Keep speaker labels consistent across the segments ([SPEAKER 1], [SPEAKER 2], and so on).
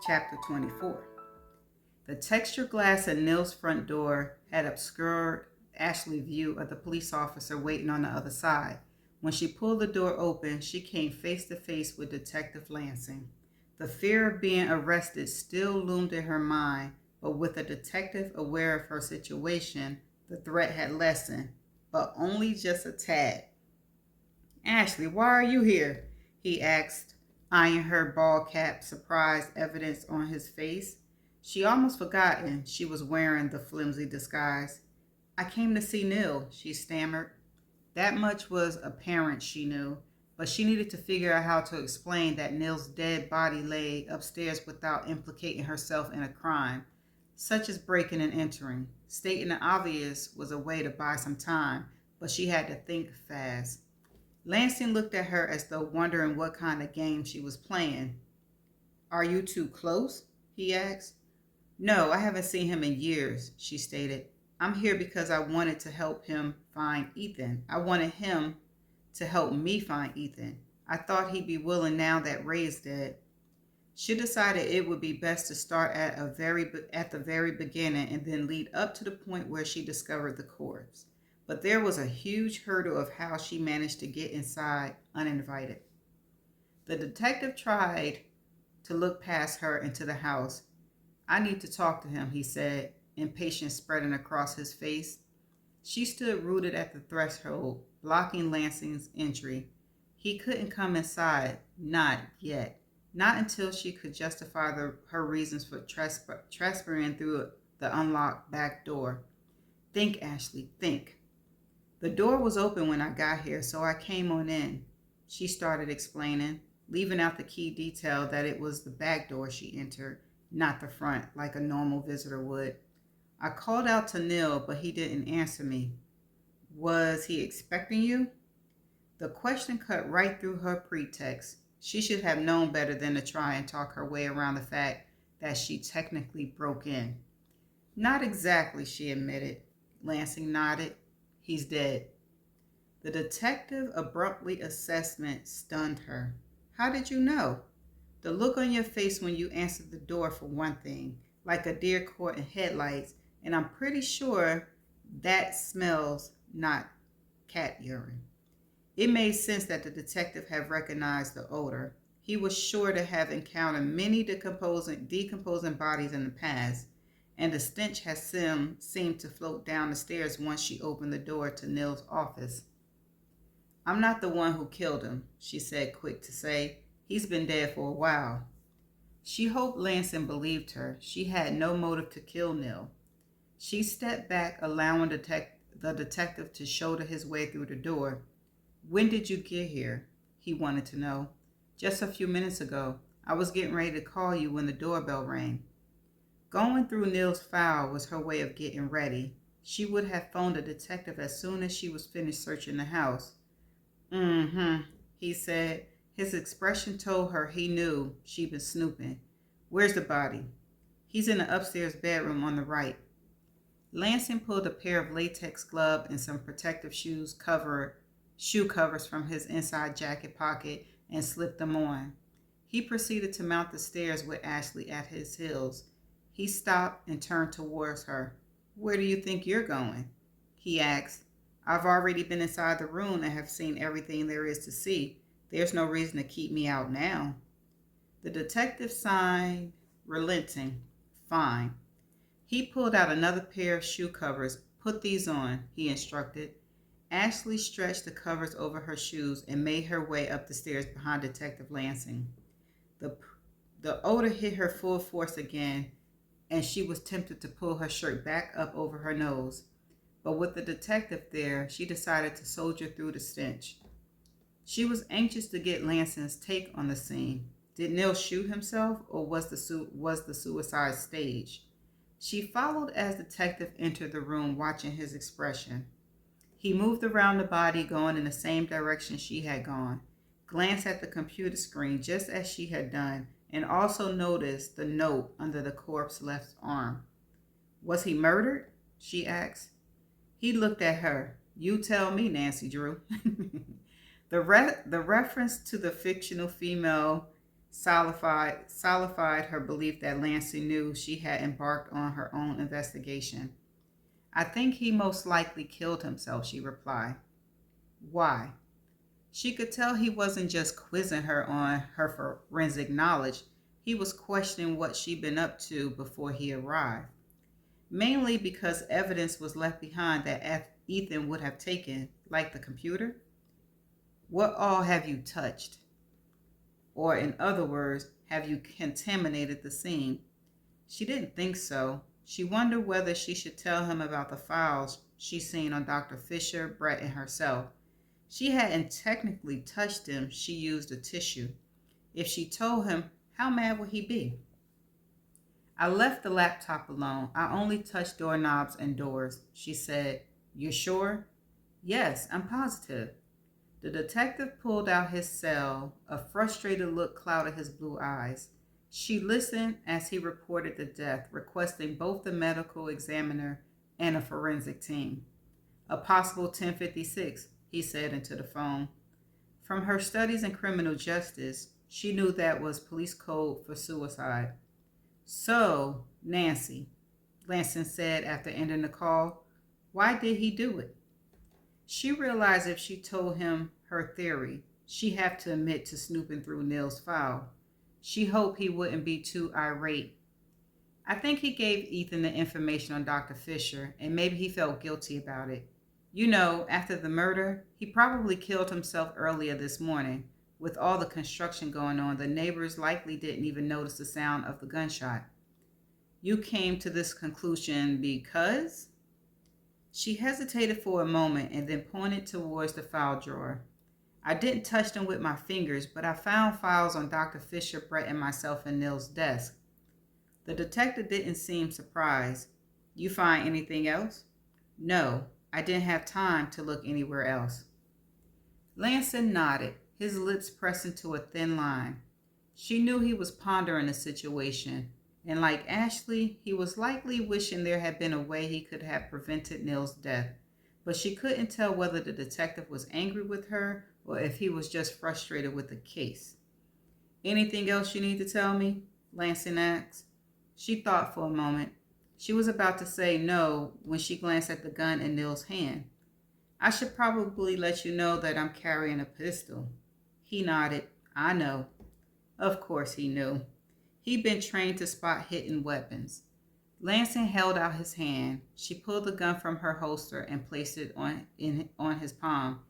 [SPEAKER 1] Chapter 24. The textured glass at Nill's front door had obscured Ashley's view of the police officer waiting on the other side. When she pulled the door open, she came face to face with Detective Lansing. The fear of being arrested still loomed in her mind, but with the detective aware of her situation, the threat had lessened, but only just a tad. "Ashley, why are you here?" he asked, eyeing her bald cap, surprised evidence on his face. She almost forgotten she was wearing the flimsy disguise. "I came to see Nill," she stammered. That much was apparent, she knew, but she needed to figure out how to explain that Nill's dead body lay upstairs without implicating herself in a crime, such as breaking and entering. Stating the obvious was a way to buy some time, but she had to think fast. Lansing looked at her as though wondering what kind of game she was playing. "Are you too close?" he asked. "No, I haven't seen him in years," she stated. "I'm here because I wanted to help him find Ethan. I wanted him to help me find Ethan. I thought he'd be willing now that Ray's dead." She decided it would be best to start at the very beginning and then lead up to the point where she discovered the corpse. But there was a huge hurdle of how she managed to get inside uninvited. The detective tried to look past her into the house. "I need to talk to him," he said, impatience spreading across his face. She stood rooted at the threshold, blocking Lansing's entry. He couldn't come inside, not yet. Not until she could justify her reasons for trespassing through the unlocked back door. "Think, Ashley, think." "The door was open when I got here, so I came on in," she started explaining, leaving out the key detail that it was the back door she entered, not the front, like a normal visitor would. "I called out to Nill, but he didn't answer me." "Was he expecting you?" The question cut right through her pretext. She should have known better than to try and talk her way around the fact that she technically broke in. "Not exactly," she admitted. Lansing nodded. "He's dead." The detective abruptly assessment stunned her. "How did you know?" "The look on your face when you answered the door, for one thing, like a deer caught in headlights, and I'm pretty sure that smells not cat urine." It made sense that the detective had recognized the odor. He was sure to have encountered many decomposing bodies in the past, and the stench had seemed to float down the stairs once she opened the door to Nill's office. "I'm not the one who killed him," she said, quick to say. "He's been dead for a while." She hoped Lansing believed her. She had no motive to kill Nill. She stepped back, allowing the detective to shoulder his way through the door. "When did you get here?" he wanted to know. "Just a few minutes ago. I was getting ready to call you when the doorbell rang." Going through Nill's file was her way of getting ready. She would have phoned a detective as soon as she was finished searching the house. "Mm-hmm," he said. His expression told her he knew she'd been snooping. "Where's the body?" "He's in the upstairs bedroom on the right." Lansing pulled a pair of latex gloves and some protective shoe covers from his inside jacket pocket and slipped them on. He proceeded to mount the stairs with Ashley at his heels. He stopped and turned towards her. "Where do you think you're going?" he asked. "I've already been inside the room and have seen everything there is to see. There's no reason to keep me out now." The detective sighed, relenting. "Fine." He pulled out another pair of shoe covers. "Put these on," he instructed. Ashley stretched the covers over her shoes and made her way up the stairs behind Detective Lansing. The, the odor hit her full force again, and she was tempted to pull her shirt back up over her nose. But with the detective there, she decided to soldier through the stench. She was anxious to get Lansing's take on the scene. Did Nill shoot himself, or was the suicide staged? She followed as the detective entered the room, watching his expression. He moved around the body, going in the same direction she had gone, glanced at the computer screen just as she had done, and also noticed the note under the corpse's left arm. "Was he murdered?" she asked. He looked at her. "You tell me, Nancy Drew." The reference to the fictional female solidified her belief that Lancey knew she had embarked on her own investigation. I think he most likely killed himself, she replied. Why? She could tell he wasn't just quizzing her on her forensic knowledge, he was questioning what she'd been up to before he arrived. Mainly because evidence was left behind that Ethan would have taken, like the computer. What all have you touched? Or, in other words, have you contaminated the scene? She didn't think so. She wondered whether she should tell him about the files she'd seen on Dr. Fisher, Brett, and herself. She hadn't technically touched him, she used a tissue. If she told him, how mad would he be? I left the laptop alone. I only touched doorknobs and doors, she said. You're sure? Yes, I'm positive. The detective pulled out his cell. A frustrated look clouded his blue eyes. She listened as he reported the death, requesting both the medical examiner and a forensic team. A possible 1056, he said into the phone. From her studies in criminal justice, she knew that was police code for suicide. So, Nancy, Lansing said after ending the call, why did he do it? She realized if she told him her theory, she'd have to admit to snooping through Neil's file. She hoped he wouldn't be too irate. I think he gave Ethan the information on Dr. Fisher, and maybe he felt guilty about it. You know, after the murder, he probably killed himself earlier this morning. With all the construction going on, the neighbors likely didn't even notice the sound of the gunshot. You came to this conclusion because? She hesitated for a moment and then pointed towards the file drawer. I didn't touch them with my fingers, but I found files on Dr. Fisher, Brett, and myself in Neil's desk. The detective didn't seem surprised. You find anything else? No, I didn't have time to look anywhere else. Lansing nodded, his lips pressed into a thin line. She knew he was pondering the situation, and like Ashley, he was likely wishing there had been a way he could have prevented Neil's death, but she couldn't tell whether the detective was angry with her or if he was just frustrated with the case. Anything else you need to tell me? Lansing asked. She thought for a moment. She was about to say no when she glanced at the gun in Neil's hand. I should probably let you know that I'm carrying a pistol. He nodded. I know. Of course he knew. He'd been trained to spot hidden weapons. Lansing held out his hand. She pulled the gun from her holster and placed it on his palm.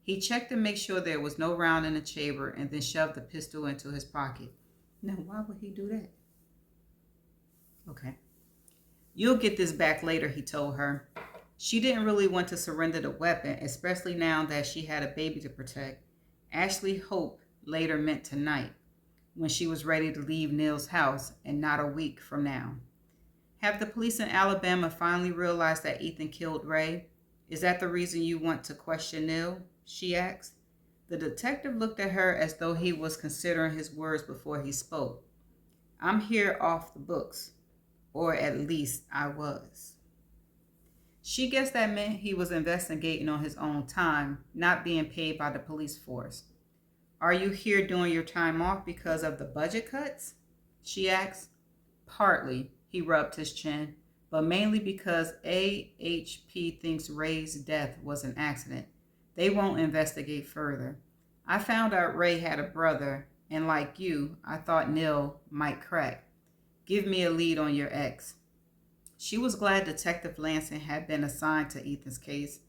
[SPEAKER 1] He checked to make sure there was no round in the chamber and then shoved the pistol into his pocket. Now, why would he do that? Okay. You'll get this back later, he told her. She didn't really want to surrender the weapon, especially now that she had a baby to protect. Ashley hoped later meant tonight, when she was ready to leave Neil's house, and not a week from now. Have the police in Alabama finally realized that Ethan killed Ray? Is that the reason you want to question Neil? She asked. The detective looked at her as though he was considering his words before he spoke. I'm here off the books, or at least I was. She guessed that meant he was investigating on his own time, not being paid by the police force. Are you here doing your time off because of the budget cuts? She asked. Partly, he rubbed his chin, but mainly because AHP thinks Ray's death was an accident. They won't investigate further. I found out Ray had a brother, and like you, I thought Neil might crack. Give me a lead on your ex. She was glad Detective Lansing had been assigned to Ethan's case.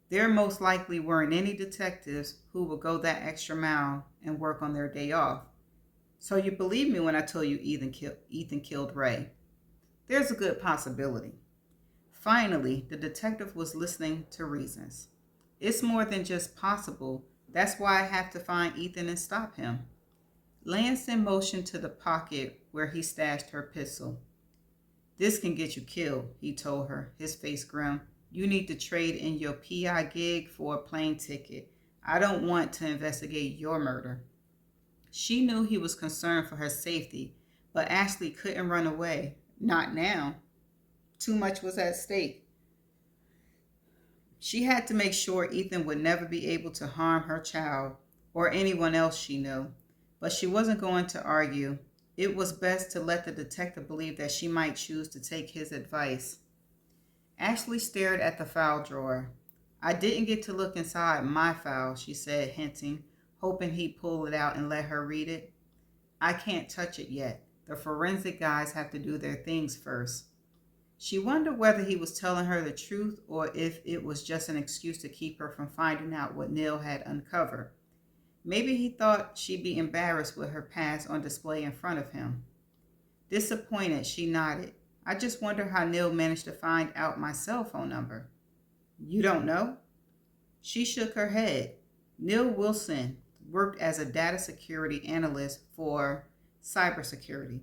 [SPEAKER 1] There most likely weren't any detectives who would go that extra mile and work on their day off. So you believe me when I tell you Ethan killed Ray? There's a good possibility. Finally, the detective was listening to reasons. It's more than just possible. That's why I have to find Ethan and stop him. Lansing motioned to the pocket where he stashed her pistol. This can get you killed, he told her, his face grim. You need to trade in your PI gig for a plane ticket. I don't want to investigate your murder. She knew he was concerned for her safety, but Ashley couldn't run away. Not now. Too much was at stake. She had to make sure Ethan would never be able to harm her child or anyone else she knew. but she wasn't going to argue. It was best to let the detective believe that she might choose to take his advice. Ashley stared at the file drawer. I didn't get to look inside my file, she said, hinting, hoping he'd pull it out and let her read it. I can't touch it yet. The forensic guys have to do their things first. She wondered whether he was telling her the truth or if it was just an excuse to keep her from finding out what Neil had uncovered. Maybe he thought she'd be embarrassed with her past on display in front of him. Disappointed, she nodded. I just wonder how Neil managed to find out my cell phone number. You don't know? She shook her head. Neil Wilson worked as a data security analyst for cybersecurity.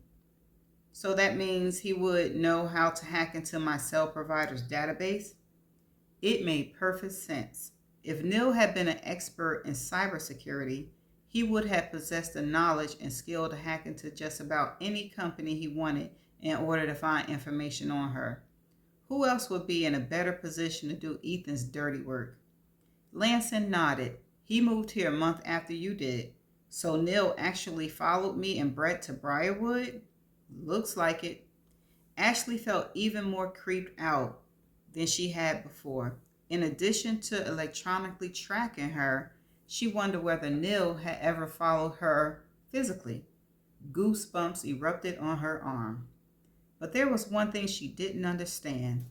[SPEAKER 1] So that means he would know how to hack into my cell provider's database? It made perfect sense. If Neil had been an expert in cybersecurity, he would have possessed the knowledge and skill to hack into just about any company he wanted in order to find information on her. Who else would be in a better position to do Ethan's dirty work? Lanson nodded. He moved here a month after you did. So Neil actually followed me and Brett to Briarwood? Looks like it. Ashley felt even more creeped out than she had before. In addition to electronically tracking her, she wondered whether Neil had ever followed her physically. Goosebumps erupted on her arm. But there was one thing she didn't understand.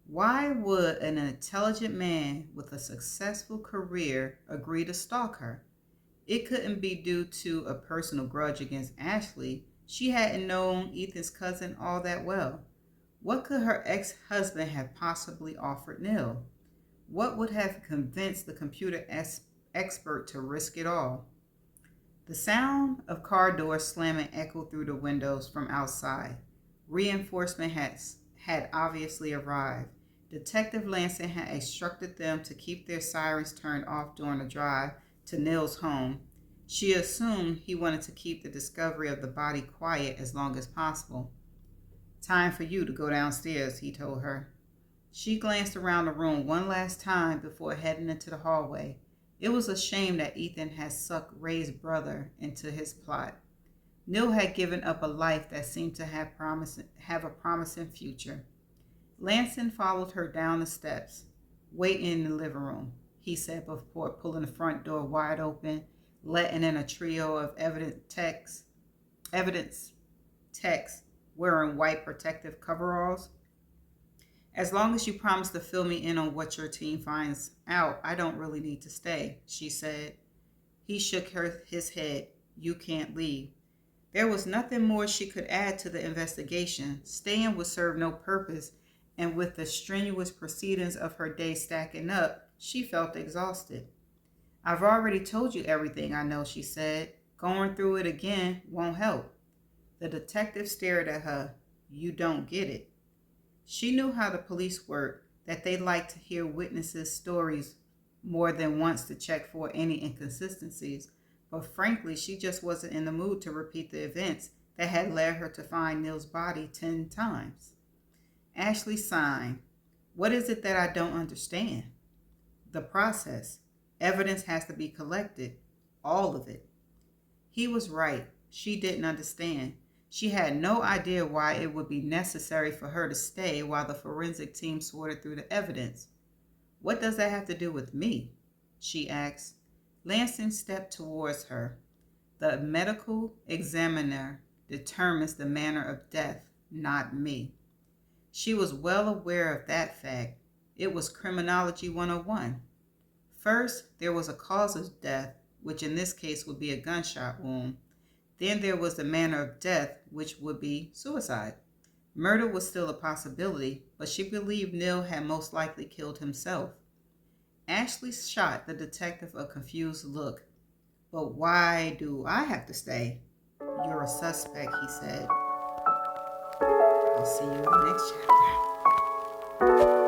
[SPEAKER 1] Why would an intelligent man with a successful career agree to stalk her? It couldn't be due to a personal grudge against Ashley. She hadn't known Ethan's cousin all that well. What could her ex-husband have possibly offered Neil? What would have convinced the computer expert to risk it all? The sound of car doors slamming echoed through the windows from outside. Reinforcement had obviously arrived. Detective Lanson had instructed them to keep their sirens turned off during the drive to Neil's home. She assumed he wanted to keep the discovery of the body quiet as long as possible. Time for you to go downstairs, he told her. She glanced around the room one last time before heading into the hallway. It was a shame that Ethan had sucked Ray's brother into his plot. Neil had given up a life that seemed to have a promising future. Lanson followed her down the steps. Wait in the living room, he said before pulling the front door wide open, letting in a trio of evidence techs wearing white protective coveralls. As long as you promise to fill me in on what your team finds out, I don't really need to stay, she said. He shook his head. You can't leave. There was nothing more she could add to the investigation. Staying would serve no purpose, and with the strenuous proceedings of her day stacking up, she felt exhausted. I've already told you everything I know, she said. Going through it again won't help. The detective stared at her. You don't get it. She knew how the police worked, that they liked to hear witnesses' stories more than once to check for any inconsistencies. But frankly, she just wasn't in the mood to repeat the events that had led her to find Neil's body 10 times. Ashley sighed. What is it that I don't understand? The process. Evidence has to be collected. All of it. He was right. She didn't understand. She had no idea why it would be necessary for her to stay while the forensic team sorted through the evidence. What does that have to do with me? She asked. Lanson stepped towards her. The medical examiner determines the manner of death, not me. She was well aware of that fact. It was Criminology 101. First, there was a cause of death, which in this case would be a gunshot wound. Then there was the manner of death, which would be suicide. Murder was still a possibility, but she believed Neil had most likely killed himself. Ashley shot the detective a confused look. But why do I have to stay? You're a suspect, he said. I'll see you in the next chapter.